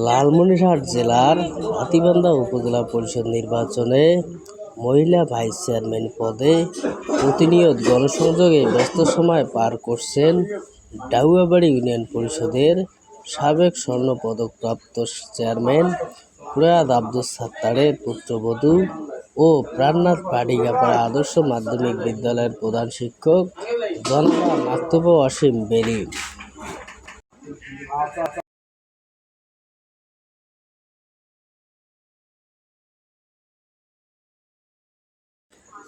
লালমনিরহাট জেলার হাতীবান্ধা উপজেলা পরিষদ নির্বাচনে মহিলা ভাইস চেয়ারম্যান পদে প্রতিনিয়ত গণসংযোগে ব্যস্ত সময় পার করছেন ডাউয়াবাড়ি ইউনিয়ন পরিষদের সাবেক স্বর্ণপদকপ্রাপ্ত চেয়ারম্যান প্রয়াত আব্দুস সাত্তারের পুত্রবধূ ও প্রাণনাথ পাটিকাপাড়া আদর্শ মাধ্যমিক বিদ্যালয়ের প্রধান শিক্ষক জনাবা মাকতুবা ওয়াসিম বেলি।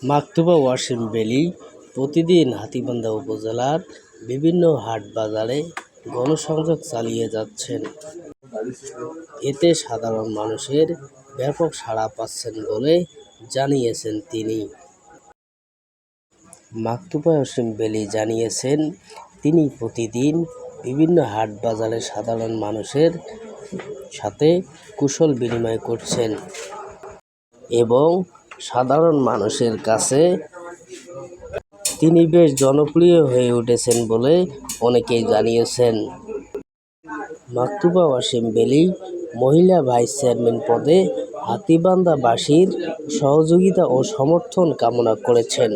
মাকতুবা ওয়াসিম বেলি প্রতিদিন হাতীবান্ধা উপজেলার বিভিন্ন হাট বাজারে গণসংযোগ চালিয়ে যাচ্ছেন। এতে সাধারণ মানুষের ব্যাপক সাড়া পাচ্ছেন বলে জানিয়েছেন তিনি। মাকতুবা ওয়াসিম বেলি জানিয়েছেন, তিনি প্রতিদিন বিভিন্ন হাট বাজারে সাধারণ মানুষের সাথে কুশল বিনিময় করছেন এবং সাধারণ মানুষের কাছে তিনি বেশ জনপ্রিয় হয়ে উঠেছেন বলে অনেকেই জানিয়েছেন। মাকতুবা ওয়াসিম বেলি মহিলা ভাইস চেয়ারম্যান পদে হাতীবান্ধাবাসীর সহযোগিতা ও সমর্থন কামনা করেছেন।